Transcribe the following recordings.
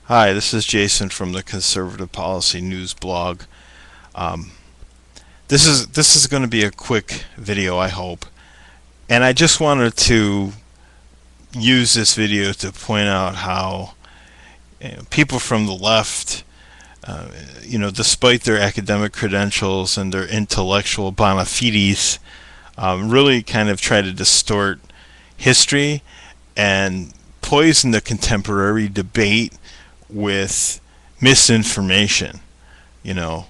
Hi, this is Jason from the Conservative Policy News blog. Um, this is going to be a quick video, I hope, and I just wanted to use this video to point out how people from the left, despite their academic credentials and their intellectual bona fides, really kind of try to distort history and poison the contemporary debate with misinformation. You know,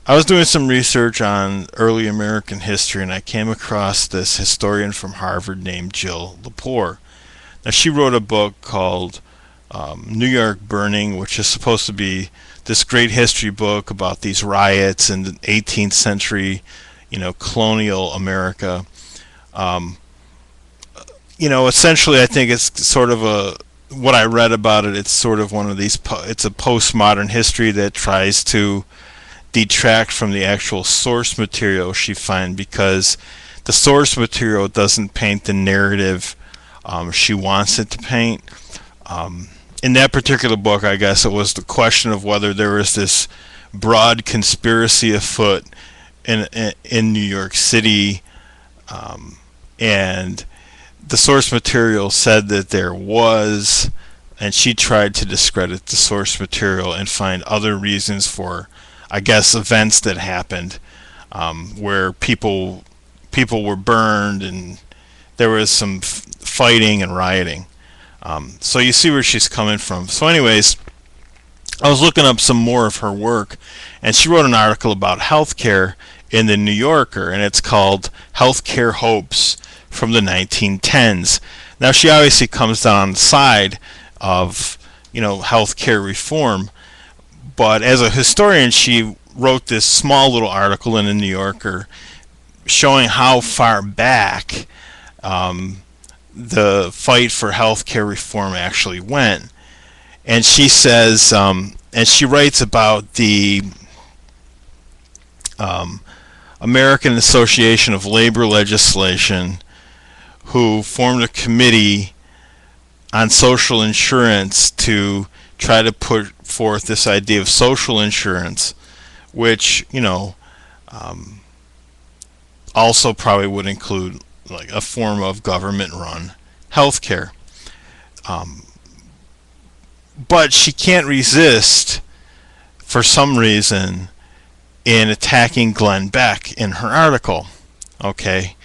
I was doing some research on early American history and I came across this historian from Harvard named Jill Lepore. Now, she wrote a book called New York Burning, which is supposed to be this great history book about these riots in the 18th century, colonial America. Um, Essentially, I think it's sort of what I read about it. It's sort of one of these. It's a postmodern history that tries to detract from the actual source material she finds, because the source material doesn't paint the narrative she wants it to paint. In that particular book, I guess it was the question of whether there was this broad conspiracy afoot in New York City, and the source material said that there was, and she tried to discredit the source material and find other reasons for, I guess, events that happened, where people were burned and there was some fighting and rioting. So you see where she's coming from. So anyways, I was looking up some more of her work, and she wrote an article about healthcare in the New Yorker, and it's called Healthcare Hopes from the 1910s. Now, she obviously comes down on the side of, healthcare reform, but as a historian, she wrote this small little article in the New Yorker showing how far back the fight for healthcare reform actually went. And she says, and she writes about the American Association of Labor Legislation, who formed a committee on social insurance to try to put forth this idea of social insurance, which, also probably would include like a form of government-run healthcare. But she can't resist, for some reason, in attacking Glenn Beck in her article. Okay?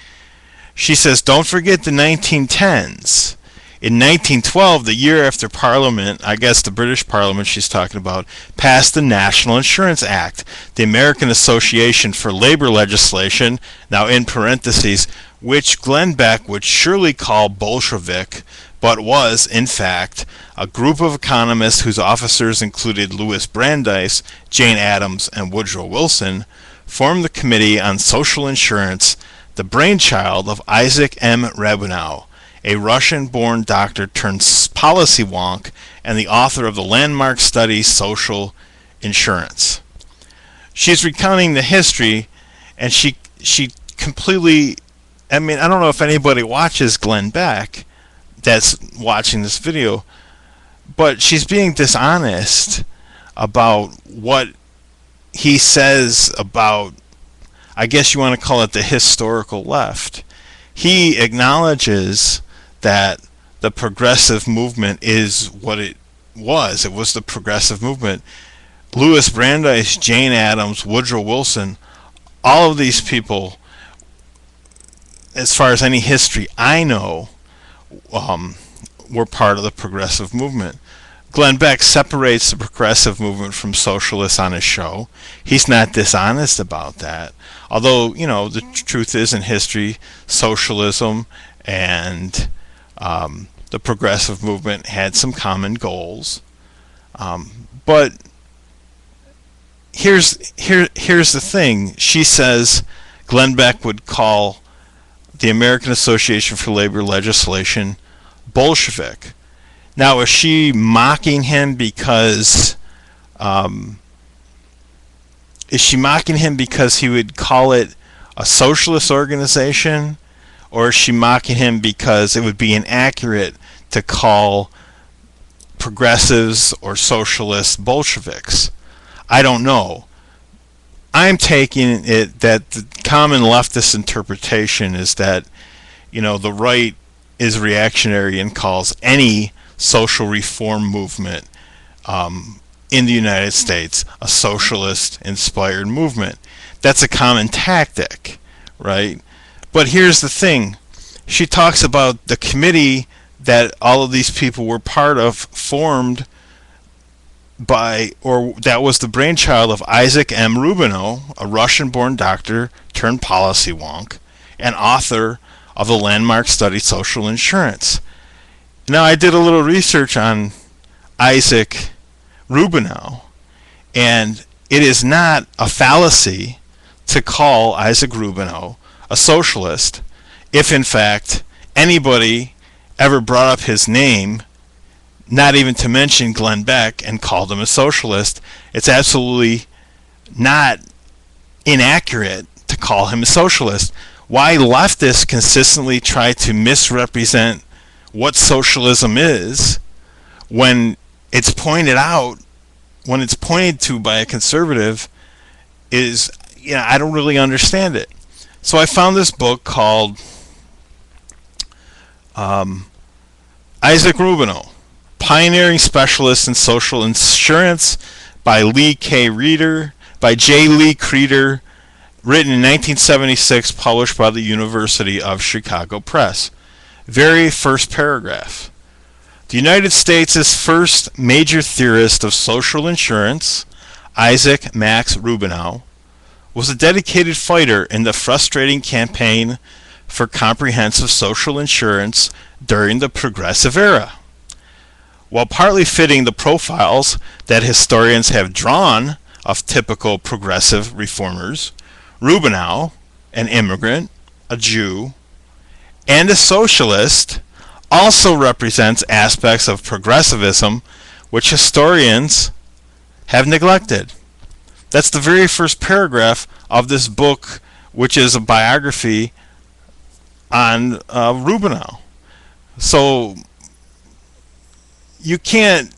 She says, don't forget the 1910s. In 1912, the year after Parliament, I guess the British Parliament she's talking about, passed the National Insurance Act, the American Association for Labor Legislation, now in parentheses, which Glenn Beck would surely call Bolshevik, but was, in fact, a group of economists whose officers included Louis Brandeis, Jane Addams, and Woodrow Wilson, formed the Committee on Social Insurance, the brainchild of Isaac M. Rabinow, a Russian-born doctor turned policy wonk and the author of the landmark study Social Insurance. She's recounting the history, and she completely, I mean, I don't know if anybody watches Glenn Beck that's watching this video, but she's being dishonest about what he says about, I guess you want to call it, the historical left. He acknowledges that the progressive movement is what it was. It was the progressive movement. Louis Brandeis, Jane Addams, Woodrow Wilson, all of these people, as far as any history I know, were part of the progressive movement. Glenn Beck separates the progressive movement from socialists on his show. He's not dishonest about that. Although, the truth is, in history, socialism and the progressive movement had some common goals. But here's the thing. She says Glenn Beck would call the American Association for Labor Legislation Bolshevik. Now, is she mocking him because he would call it a socialist organization, or is she mocking him because it would be inaccurate to call progressives or socialists Bolsheviks. I don't know. I'm taking it that the common leftist interpretation is that, the right is reactionary and calls any social reform movement in the United States a socialist-inspired movement. That's a common tactic, right? But here's the thing. She talks about the committee that all of these people were part of, formed by, or that was the brainchild of Isaac M. Rubinow, a Russian-born doctor turned policy wonk, and author of the landmark study Social Insurance. Now, I did a little research on Isaac Rubinow, and it is not a fallacy to call Isaac Rubinow a socialist if, in fact, anybody ever brought up his name, not even to mention Glenn Beck, and called him a socialist. It's absolutely not inaccurate to call him a socialist. Why leftists consistently try to misrepresent what socialism is when it's pointed out, when it's pointed to by a conservative, is, I don't really understand it. So I found this book called Isaac Rubinow, Pioneering Specialist in Social Insurance by J. Lee Creeder, written in 1976, published by the University of Chicago Press. Very first paragraph. The United States' first major theorist of social insurance, Isaac Max Rubinow, was a dedicated fighter in the frustrating campaign for comprehensive social insurance during the Progressive Era. While partly fitting the profiles that historians have drawn of typical progressive reformers, Rubinow, an immigrant, a Jew, and a socialist, also represents aspects of progressivism which historians have neglected. That's the very first paragraph of this book, which is a biography on Rubinow. So you can't,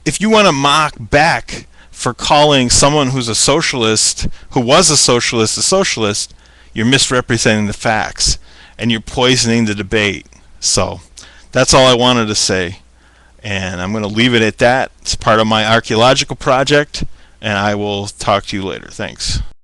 if you want to mock Beck for calling someone who's a socialist, who was a socialist, you're misrepresenting the facts and you're poisoning the debate. So that's all I wanted to say, and I'm going to leave it at that. It's part of my archaeological project, and I will talk to you later. Thanks.